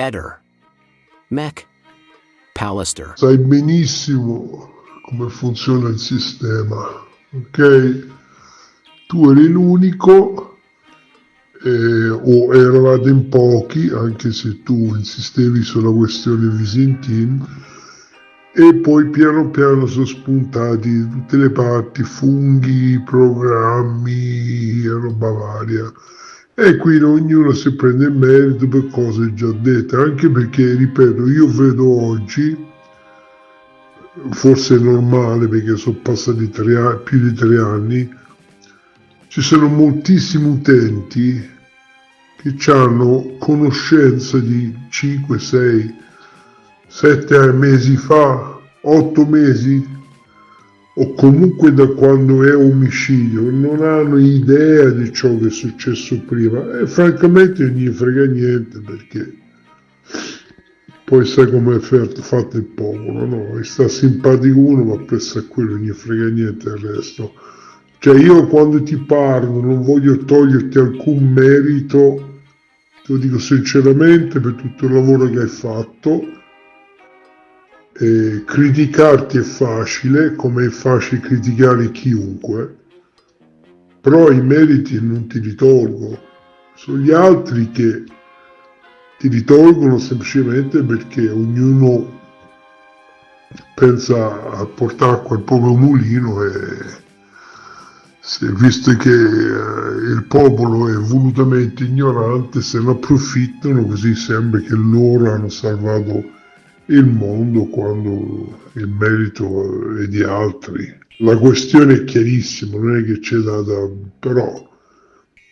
Eder. Mech. Pallister. Sai benissimo come funziona il sistema, ok? Tu eri l'unico, o eravate in pochi, anche se tu insistevi sulla questione Visintin, e poi piano piano sono spuntati da tutte le parti funghi, programmi e roba varia. E qui ognuno si prende il merito per cose già dette, anche perché, ripeto, io vedo oggi, forse è normale perché sono passati più di 3 anni, ci sono moltissimi utenti che hanno conoscenza di 5, 6, 7 mesi fa, 8 mesi, o comunque da quando è omicidio, non hanno idea di ciò che è successo prima, e francamente non gli frega niente, perché poi sai come è fatto il popolo, no? E sta simpatico uno, ma presso a quello non gli frega niente il resto. Cioè, io quando ti parlo non voglio toglierti alcun merito, te lo dico sinceramente, per tutto il lavoro che hai fatto. Criticarti è facile, come è facile criticare chiunque, però i meriti non ti li tolgo. Sono gli altri che ti ritolgono semplicemente perché ognuno pensa a portare acqua al proprio mulino, e visto che il popolo è volutamente ignorante, se ne approfittano, così sembra che loro hanno salvato il mondo quando il merito è di altri. La questione è chiarissima, non è che c'è però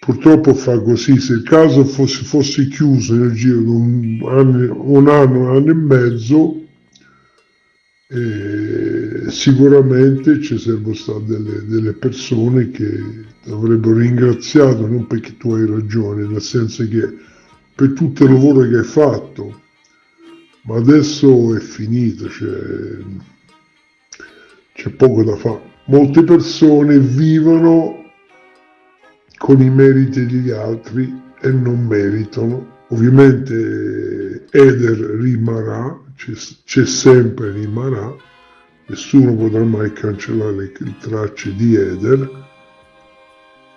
purtroppo fa così. Se il caso fosse chiuso nel giro di un anno e mezzo, sicuramente ci sarebbero state delle persone che ti avrebbero ringraziato, non perché tu hai ragione, nel senso che per tutto il lavoro che hai fatto. Ma adesso è finito, c'è poco da fare. Molte persone vivono con i meriti degli altri e non meritano. Ovviamente Eder rimarrà, c'è sempre, rimarrà, nessuno potrà mai cancellare le tracce di Eder.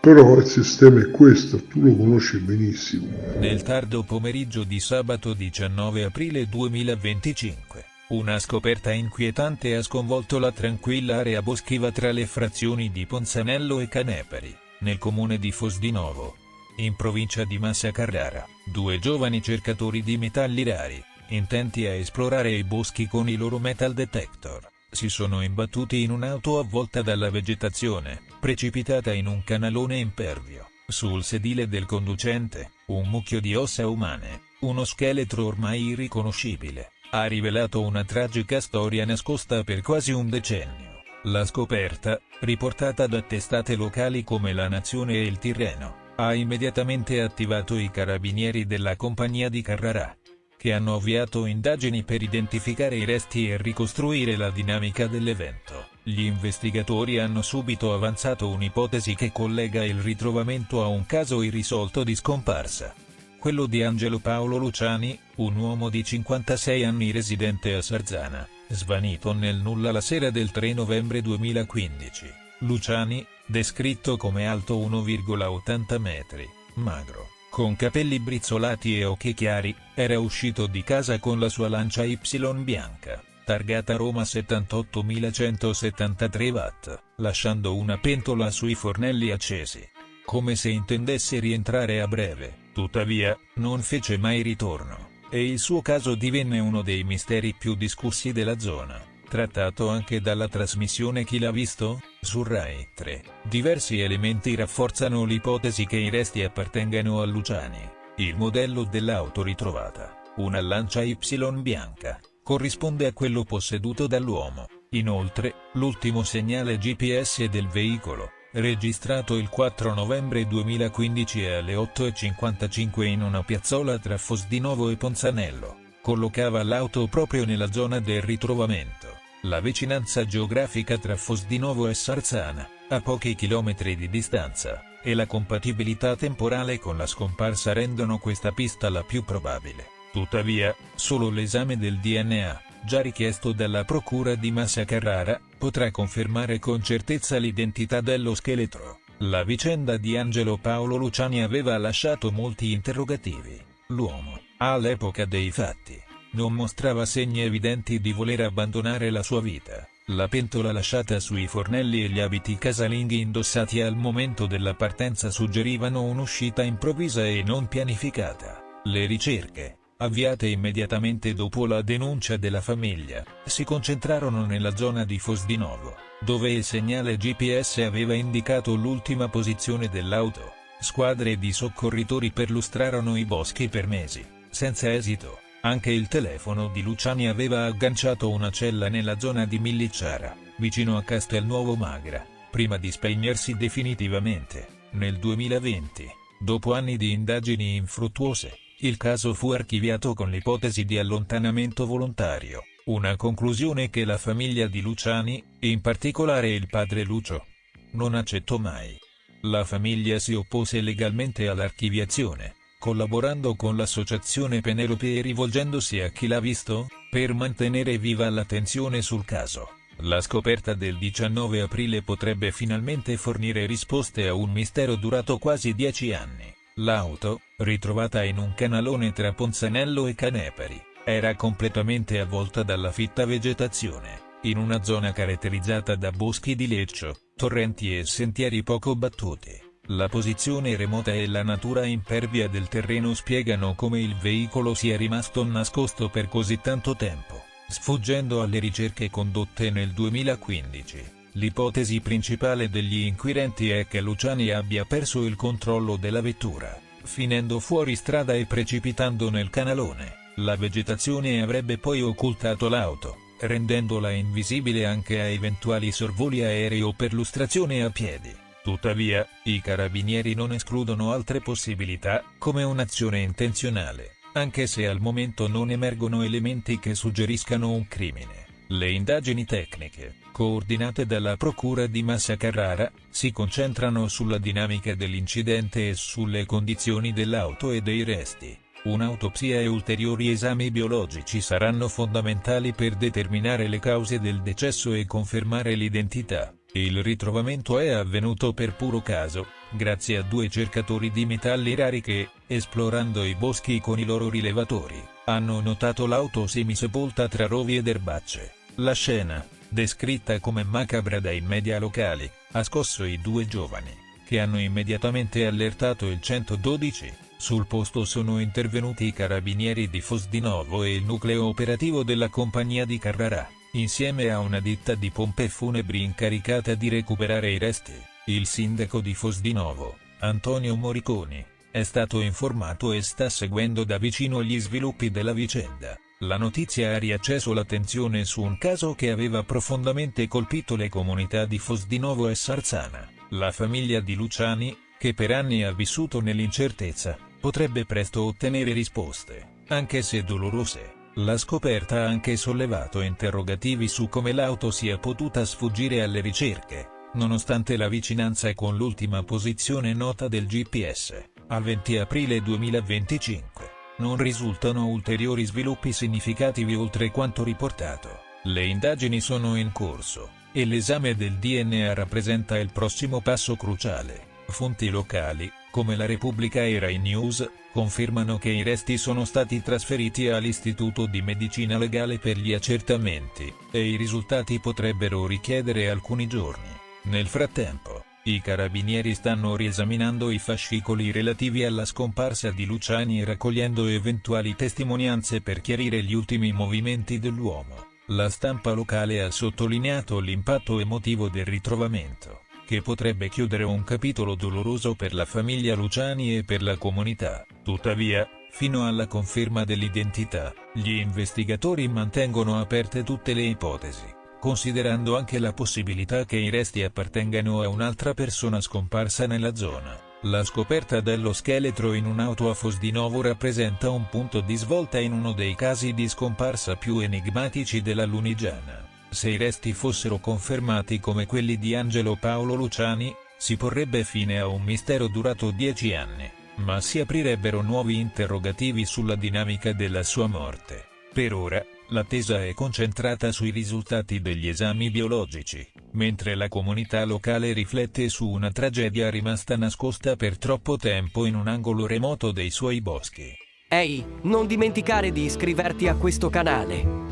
Però il sistema è questo, tu lo conosci benissimo. Nel tardo pomeriggio di sabato 19 aprile 2025, una scoperta inquietante ha sconvolto la tranquilla area boschiva tra le frazioni di Ponzanello e Canepari, nel comune di Fosdinovo, in provincia di Massa Carrara. 2 giovani cercatori di metalli rari, intenti a esplorare i boschi con i loro metal detector, si sono imbattuti in un'auto avvolta dalla vegetazione, precipitata in un canalone impervio. Sul sedile del conducente, un mucchio di ossa umane, uno scheletro ormai irriconoscibile, ha rivelato una tragica storia nascosta per quasi un decennio. La scoperta, riportata da testate locali come La Nazione e Il Tirreno, ha immediatamente attivato i carabinieri della compagnia di Carrara, che hanno avviato indagini per identificare i resti e ricostruire la dinamica dell'evento. Gli investigatori hanno subito avanzato un'ipotesi che collega il ritrovamento a un caso irrisolto di scomparsa. Quello di Angelo Paolo Luciani, un uomo di 56 anni residente a Sarzana, svanito nel nulla la sera del 3 novembre 2015. Luciani, descritto come alto 1,80 metri, magro, con capelli brizzolati e occhi chiari, era uscito di casa con la sua Lancia Y bianca, targata Roma 78173 watt, lasciando una pentola sui fornelli accesi, come se intendesse rientrare a breve. Tuttavia, non fece mai ritorno, e il suo caso divenne uno dei misteri più discussi della zona, trattato anche dalla trasmissione Chi l'ha visto? Su Rai 3. Diversi elementi rafforzano l'ipotesi che i resti appartengano a Luciani. Il modello dell'auto ritrovata, una Lancia Y bianca, corrisponde a quello posseduto dall'uomo. Inoltre, l'ultimo segnale GPS del veicolo, registrato il 4 novembre 2015 alle 8:55 in una piazzola tra Fosdinovo e Ponzanello, collocava l'auto proprio nella zona del ritrovamento. La vicinanza geografica tra Fosdinovo e Sarzana, a pochi chilometri di distanza, e la compatibilità temporale con la scomparsa rendono questa pista la più probabile. Tuttavia, solo l'esame del DNA, già richiesto dalla procura di Massa Carrara, potrà confermare con certezza l'identità dello scheletro. La vicenda di Angelo Paolo Luciani aveva lasciato molti interrogativi. L'uomo, all'epoca dei fatti, non mostrava segni evidenti di voler abbandonare la sua vita. La pentola lasciata sui fornelli e gli abiti casalinghi indossati al momento della partenza suggerivano un'uscita improvvisa e non pianificata. Le ricerche, avviate immediatamente dopo la denuncia della famiglia, si concentrarono nella zona di Fosdinovo, dove il segnale GPS aveva indicato l'ultima posizione dell'auto. Squadre di soccorritori perlustrarono i boschi per mesi, senza esito. Anche il telefono di Luciani aveva agganciato una cella nella zona di Millicciara, vicino a Castelnuovo Magra, prima di spegnersi definitivamente. Nel 2020, dopo anni di indagini infruttuose, il caso fu archiviato con l'ipotesi di allontanamento volontario, una conclusione che la famiglia di Luciani, in particolare il padre Lucio, non accettò mai. La famiglia si oppose legalmente all'archiviazione, collaborando con l'associazione Penelope e rivolgendosi a Chi l'ha visto, per mantenere viva l'attenzione sul caso. La scoperta del 19 aprile potrebbe finalmente fornire risposte a un mistero durato quasi 10 anni. L'auto, ritrovata in un canalone tra Ponzanello e Canepari, era completamente avvolta dalla fitta vegetazione, in una zona caratterizzata da boschi di leccio, torrenti e sentieri poco battuti. La posizione remota e la natura impervia del terreno spiegano come il veicolo sia rimasto nascosto per così tanto tempo, sfuggendo alle ricerche condotte nel 2015. L'ipotesi principale degli inquirenti è che Luciani abbia perso il controllo della vettura, finendo fuori strada e precipitando nel canalone. La vegetazione avrebbe poi occultato l'auto, rendendola invisibile anche a eventuali sorvoli aerei o perlustrazione a piedi. Tuttavia, i carabinieri non escludono altre possibilità, come un'azione intenzionale, anche se al momento non emergono elementi che suggeriscano un crimine. Le indagini tecniche, coordinate dalla procura di Massa Carrara, si concentrano sulla dinamica dell'incidente e sulle condizioni dell'auto e dei resti. Un'autopsia e ulteriori esami biologici saranno fondamentali per determinare le cause del decesso e confermare l'identità. Il ritrovamento è avvenuto per puro caso, grazie a 2 cercatori di metalli rari che, esplorando i boschi con i loro rilevatori, hanno notato l'auto semisepolta tra rovi ed erbacce. La scena, descritta come macabra dai media locali, ha scosso i 2 giovani, che hanno immediatamente allertato il 112. Sul posto sono intervenuti i carabinieri di Fosdinovo e il nucleo operativo della compagnia di Carrara, insieme a una ditta di pompe funebri incaricata di recuperare i resti. Il sindaco di Fosdinovo, Antonio Moriconi, è stato informato e sta seguendo da vicino gli sviluppi della vicenda. La notizia ha riacceso l'attenzione su un caso che aveva profondamente colpito le comunità di Fosdinovo e Sarzana. La famiglia di Luciani, che per anni ha vissuto nell'incertezza, potrebbe presto ottenere risposte, anche se dolorose. La scoperta ha anche sollevato interrogativi su come l'auto sia potuta sfuggire alle ricerche, nonostante la vicinanza con l'ultima posizione nota del GPS, al 20 aprile 2025. Non risultano ulteriori sviluppi significativi oltre quanto riportato. Le indagini sono in corso, e l'esame del DNA rappresenta il prossimo passo cruciale. Fonti locali, come la Repubblica e Rai News, confermano che i resti sono stati trasferiti all'Istituto di Medicina Legale per gli accertamenti, e i risultati potrebbero richiedere alcuni giorni. Nel frattempo, i carabinieri stanno riesaminando i fascicoli relativi alla scomparsa di Luciani e raccogliendo eventuali testimonianze per chiarire gli ultimi movimenti dell'uomo. La stampa locale ha sottolineato l'impatto emotivo del ritrovamento, che potrebbe chiudere un capitolo doloroso per la famiglia Luciani e per la comunità. Tuttavia, fino alla conferma dell'identità, gli investigatori mantengono aperte tutte le ipotesi, considerando anche la possibilità che i resti appartengano a un'altra persona scomparsa nella zona. La scoperta dello scheletro in un'auto a Fosdinovo rappresenta un punto di svolta in uno dei casi di scomparsa più enigmatici della Lunigiana. Se i resti fossero confermati come quelli di Angelo Paolo Luciani, si porrebbe fine a un mistero durato 10 anni. ma si aprirebbero nuovi interrogativi sulla dinamica della sua morte. Per ora, l'attesa è concentrata sui risultati degli esami biologici, mentre la comunità locale riflette su una tragedia rimasta nascosta per troppo tempo in un angolo remoto dei suoi boschi. Ehi, non dimenticare di iscriverti a questo canale.